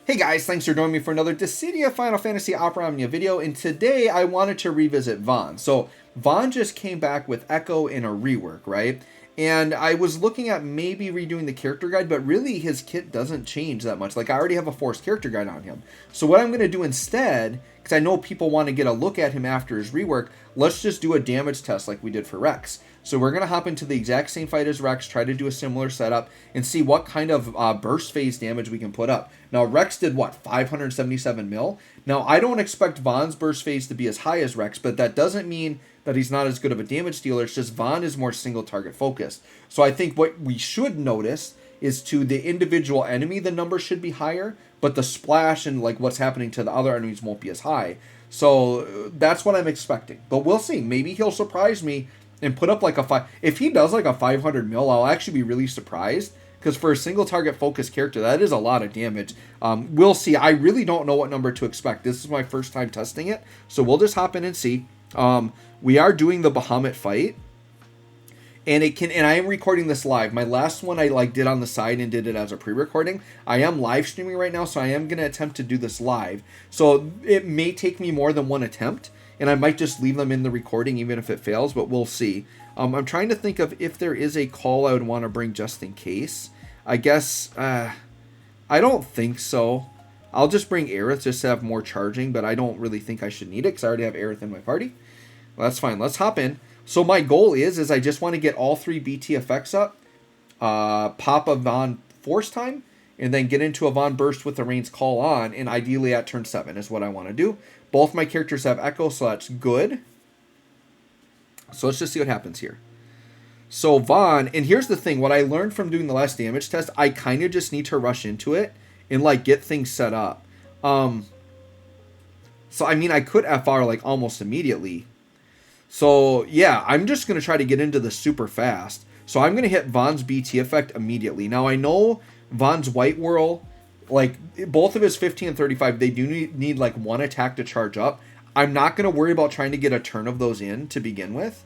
Hey guys, thanks for joining me for another Dissidia Final Fantasy Opera Omnia video, and today I wanted to revisit Vaan. So, Vaan just came back with Echo in a rework, right? And I was looking at maybe redoing the character guide, but really his kit doesn't change that much. Like, I already have a forced character guide on him. So what I'm going to do instead, because I know people want to get a look at him after his rework, let's just do a damage test like we did for Rex. So we're going to hop into the exact same fight as Rex, try to do a similar setup, and see what kind of burst phase damage we can put up. Now, Rex did, what, 577 mil? Now, I don't expect Vaan's burst phase to be as high as Rex, but that doesn't mean that he's not as good of a damage dealer. It's just Vaan is more single target focused. So I think what we should notice is to the individual enemy, the number should be higher, but the splash and like what's happening to the other enemies won't be as high. So that's what I'm expecting. But we'll see. Maybe he'll surprise me and put up like a 5. If he does like a 500 mil, I'll actually be really surprised. Because for a single target focused character, that is a lot of damage. We'll see. I really don't know what number to expect. This is my first time testing it. So we'll just hop in and see. We are doing the Bahamut fight. And I am recording this live. My last one I did on the side and did it as a pre-recording. I am live streaming right now, so I am going to attempt to do this live. So it may take me more than one attempt. And I might just leave them in the recording even if it fails, but we'll see. I'm trying to think of if there is a call I would want to bring just in case. I guess, I don't think so. I'll just bring Aerith just to have more charging, but I don't really think I should need it because I already have Aerith in my party. Well, that's fine. Let's hop in. So my goal is I just want to get all 3 BT effects up, pop a Vaan Force time, and then get into a Vaan Burst with the Rain's Call on, and ideally at turn 7 is what I want to do. Both my characters have Echo, so that's good. So let's just see what happens here. So Vaan, and here's the thing, what I learned from doing the last damage test, I kind of just need to rush into it and get things set up. So I mean, I could FR almost immediately. So yeah, I'm just going to try to get into this super fast. So I'm going to hit Vaan's BT effect immediately. Now I know Vaan's White Whirl, both of his 15 and 35, they do need one attack to charge up. I'm not going to worry about trying to get a turn of those in to begin with.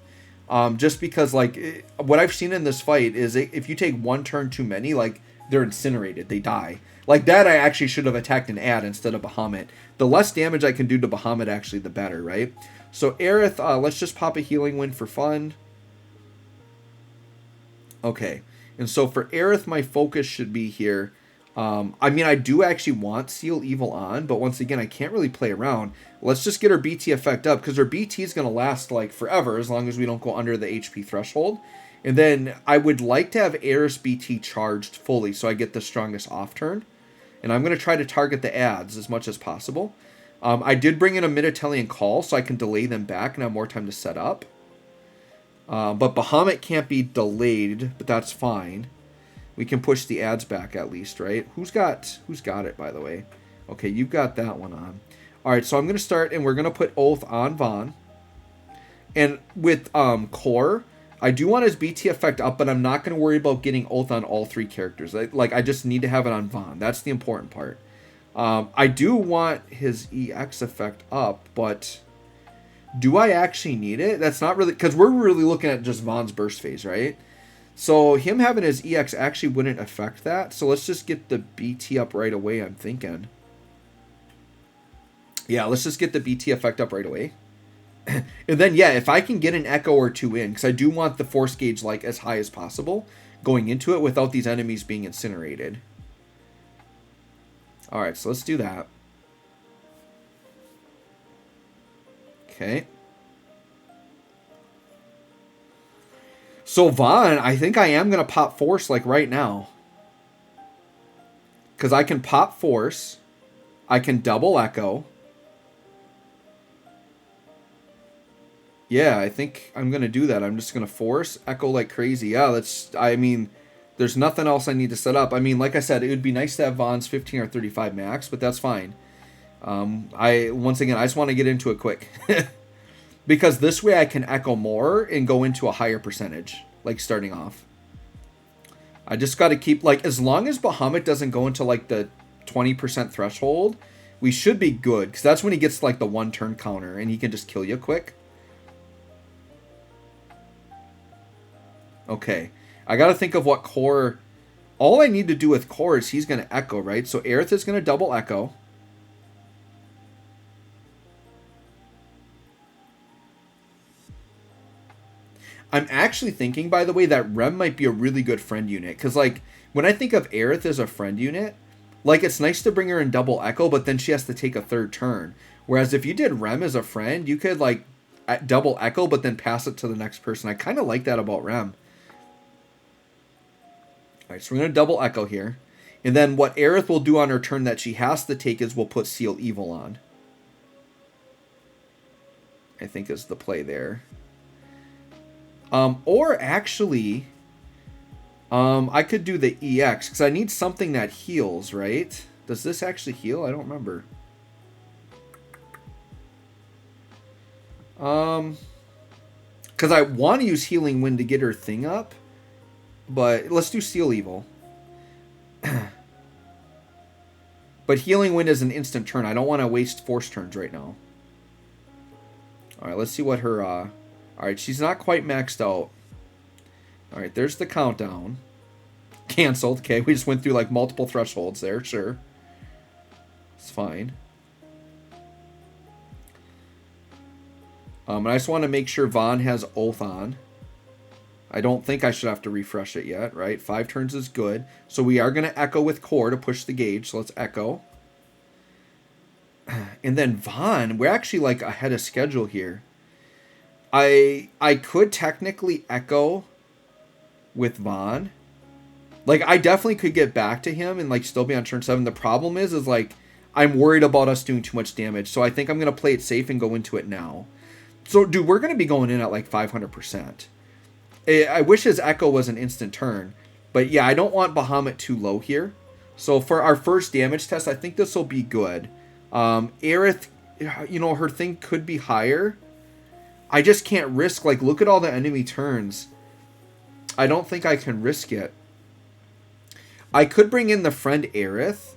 Just because, what I've seen in this fight is if you take one turn too many, they're incinerated. They die. Like that, I actually should have attacked an ad instead of Bahamut. The less damage I can do to Bahamut, actually, the better, right? So, Aerith, let's just pop a Healing Wind for fun. Okay. And so, for Aerith, my focus should be here. I mean, I do actually want Seal Evil on, but once again, I can't really play around. Let's just get her BT effect up, because her BT is going to last, forever, as long as we don't go under the HP threshold. And then I would like to have Aerith's BT charged fully, so I get the strongest off turn. And I'm going to try to target the ads as much as possible. I did bring in a Mid-Italian Call, so I can delay them back and have more time to set up. But Bahamut can't be delayed, but that's fine. We can push the ads back at least, right? Who's got it, by the way? Okay, you've got that one on. All right, so I'm going to start, and we're going to put Oath on Vaan. And with Core, I do want his BT effect up, but I'm not going to worry about getting Oath on all 3 characters. I just need to have it on Vaan. That's the important part. I do want his EX effect up, but do I actually need it? That's not really... Because we're really looking at just Vaan's burst phase, right? So him having his EX actually wouldn't affect that. So let's just get the BT up right away, I'm thinking. Yeah, let's just get the BT effect up right away. And then, yeah, if I can get an Echo or 2 in, because I do want the Force gauge as high as possible going into it without these enemies being incinerated. Alright, so let's do that. Okay. So Vaan, I think I am going to pop Force right now. Because I can pop Force. I can double Echo. Yeah, I think I'm going to do that. I'm just going to Force, Echo like crazy. Yeah, I mean, there's nothing else I need to set up. I mean, like I said, it would be nice to have Vaan's 15 or 35 max, but that's fine. Once again, I just want to get into it quick. Because this way I can Echo more and go into a higher percentage, starting off. I just got to keep, as long as Bahamut doesn't go into, the 20% threshold, we should be good. Because that's when he gets, the 1 turn counter, and he can just kill you quick. Okay. I got to think of what core all I need to do with core is he's going to echo, right? So Aerith is going to double echo. I'm actually thinking, by the way, that Rem might be a really good friend unit. Because, like, when I think of Aerith as a friend unit, like, it's nice to bring her in double echo, but then she has to take a third turn. Whereas if you did Rem as a friend, you could, like, double echo, but then pass it to the next person. I kind of like that about Rem. Alright, so we're going to double echo here. And then what Aerith will do on her turn that she has to take is we'll put Seal Evil on. I think is the play there. Or actually, I could do the EX, because I need something that heals, right? Does this actually heal? I don't remember. Because I want to use Healing Wind to get her thing up, but let's do Seal Evil. But Healing Wind is an instant turn. I don't want to waste force turns right now. Alright, let's see what her... Alright, she's not quite maxed out. Alright, there's the countdown. Cancelled. Okay, we just went through like multiple thresholds there. Sure. It's fine. And I just want to make sure Vaan has Oath on. I don't think I should have to refresh it yet, right? 5 turns is good. So we are going to echo with core to push the gauge. So let's echo. And then Vaan, we're actually like ahead of schedule here. I could technically echo with Vaan. Like, I definitely could get back to him and like still be on turn 7. The problem is like I'm worried about us doing too much damage. So I think I'm going to play it safe and go into it now. So, dude, we're going to be going in at like 500%. I wish his echo was an instant turn. But yeah, I don't want Bahamut too low here. So for our first damage test, I think this will be good. Aerith, you know, her thing could be higher. I just can't risk, like, look at all the enemy turns. I don't think I can risk it. I could bring in the friend Aerith,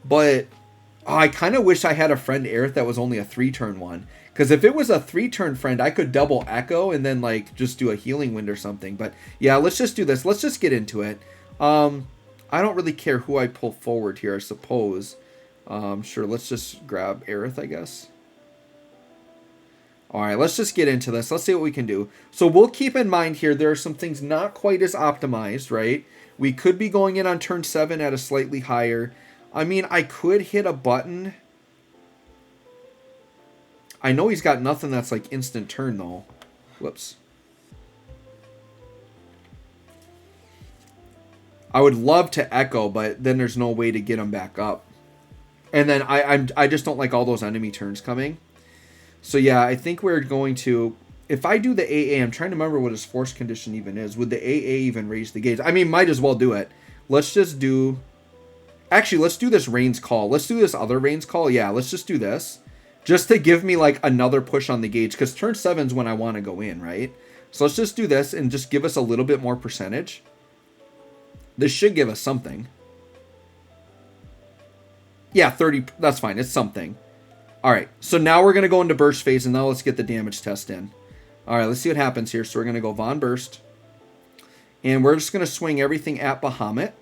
but I kind of wish I had a friend Aerith that was only a 3-turn one. Because if it was a 3-turn friend, I could double echo and then, like, just do a Healing Wind or something. But, yeah, let's just do this. Let's just get into it. I don't really care who I pull forward here, I suppose. Sure, let's just grab Aerith, I guess. Alright, let's just get into this. Let's see what we can do. So we'll keep in mind here, there are some things not quite as optimized, right? We could be going in on turn 7 at a slightly higher. I mean, I could hit a button. I know he's got nothing that's like instant turn, though. Whoops. I would love to echo, but then there's no way to get him back up. And then I just don't like all those enemy turns coming. So yeah, I think we're going to... If I do the AA, I'm trying to remember what his force condition even is. Would the AA even raise the gauge? I mean, might as well do it. Let's just do... Actually, let's do this Rain's Call. Let's do this other Rain's Call. Yeah, let's just do this. Just to give me like another push on the gauge. Because turn 7's when I want to go in, right? So let's just do this and just give us a little bit more percentage. This should give us something. Yeah, 30. That's fine. It's something. Alright, so now we're going to go into burst phase, and now let's get the damage test in. Alright, let's see what happens here. So we're going to go Vaan Burst. And we're just going to swing everything at Bahamut.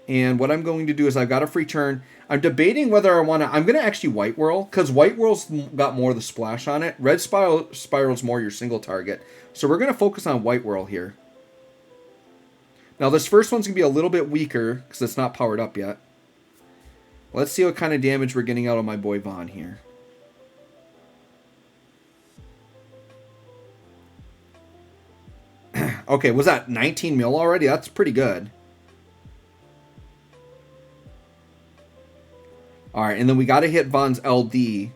And what I'm going to do is I've got a free turn. I'm debating whether I want to... I'm going to actually White Whirl, because White Whirl's got more of the splash on it. Red Spiral's more your single target. So we're going to focus on White Whirl here. Now this first one's going to be a little bit weaker, because it's not powered up yet. Let's see what kind of damage we're getting out of my boy Vaan here. Okay, was that 19 mil already? That's pretty good. Alright, and then we got to hit Vaan's LD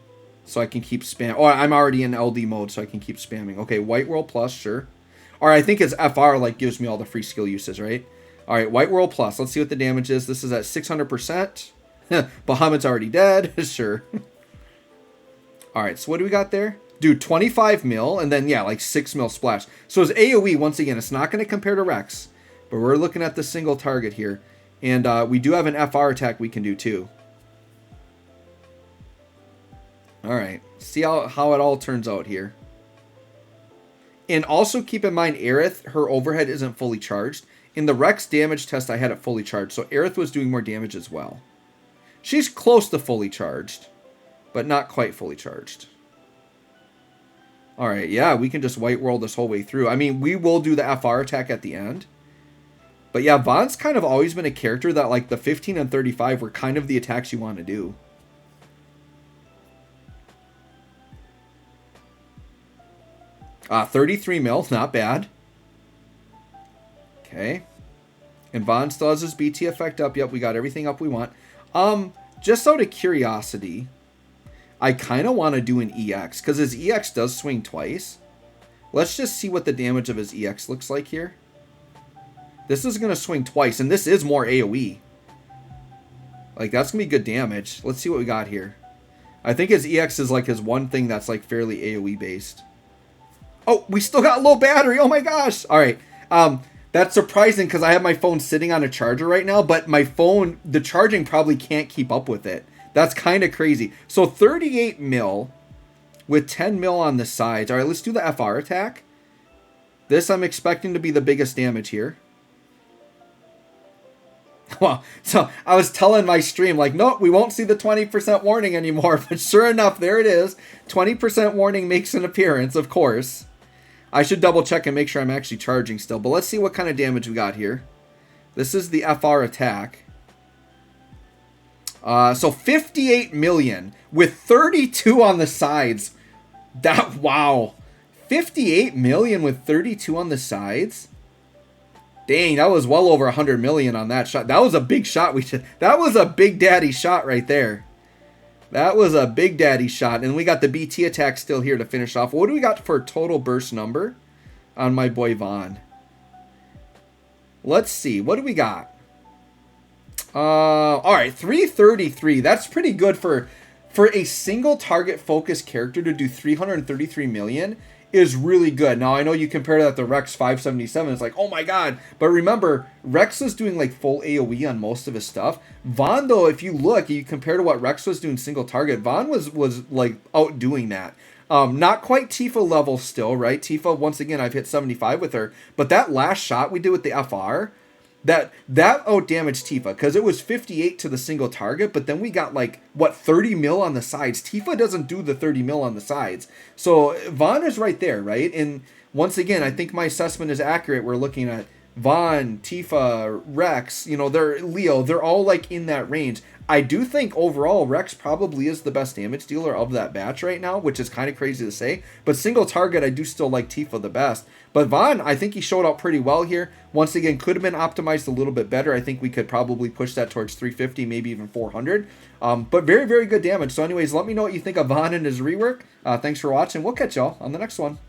so I can keep spamming. Oh, I'm already in LD mode so I can keep spamming. Okay, White Whirl Plus, sure. Alright, I think it's FR like gives me all the free skill uses, right? Alright, White Whirl Plus. Let's see what the damage is. This is at 600%. Bahamut's already dead. Sure. Alright, so what do we got there? Dude, 25 mil, and then, yeah, like 6 mil splash. So his AoE, once again, it's not going to compare to Rex, but we're looking at the single target here. And we do have an FR attack we can do, too. Alright, see how it all turns out here. And also keep in mind, Aerith, her overhead isn't fully charged. In the Rex damage test, I had it fully charged, so Aerith was doing more damage as well. She's close to fully charged, but not quite fully charged. All right, yeah, we can just white world this whole way through. I mean, we will do the FR attack at the end. But yeah, Vaan's kind of always been a character that like the 15 and 35 were kind of the attacks you want to do. Ah, 33 mil, not bad. Okay. And Vaan still has his BT effect up. Yep, we got everything up we want. Just out of curiosity, I kind of want to do an EX, because his EX does swing twice. Let's just see what the damage of his EX looks like here. This is going to swing twice, and this is more AoE. Like, that's going to be good damage. Let's see what we got here. I think his EX is like his one thing that's like fairly AoE based. Oh, we still got low battery. Oh my gosh. All right. That's surprising because I have my phone sitting on a charger right now, but my phone, the charging probably can't keep up with it. That's kind of crazy. So 38 mil with 10 mil on the sides. All right, let's do the FR attack. This I'm expecting to be the biggest damage here. Well, so I was telling my stream, like, nope, we won't see the 20% warning anymore. But sure enough, there it is. 20% warning makes an appearance, of course. I should double check and make sure I'm actually charging still. But let's see what kind of damage we got here. This is the FR attack. So 58 million with 32 on the sides. That, wow. 58 million with 32 on the sides. Dang, that was well over 100 million on that shot. That was a big shot. That was a big daddy shot right there. That was a big daddy shot. And we got the BT attack still here to finish off. What do we got for a total burst number on my boy Vaan? Let's see. What do we got? All right, 333. That's pretty good for a single target focused character to do 333 million is really good. Now, I know you compare that to Rex 577. It's like, oh my god. But remember, Rex was doing like full AoE on most of his stuff. Vaan, though, if you look, you compare to what Rex was doing single target, Vaan was like outdoing that. Not quite Tifa level still, right? Tifa, once again, I've hit 75 with her. But that last shot we did with the FR, that outdamaged Tifa, because it was 58 to the single target, but then we got like, what, 30 mil on the sides. Tifa doesn't do the 30 mil on the sides. So Vaan is right there, right? And once again, I think my assessment is accurate. We're looking at Vaan, Tifa, Rex, you know, they're all like in that range. I do think overall Rex probably is the best damage dealer of that batch right now, which is kind of crazy to say. But single target, I do still like Tifa the best. But Vaan, I think he showed up pretty well here. Once again, could have been optimized a little bit better. I think we could probably push that towards 350, maybe even 400. But very, very good damage. So anyways, let me know what you think of Vaan and his rework. Thanks for watching. We'll catch y'all on the next one.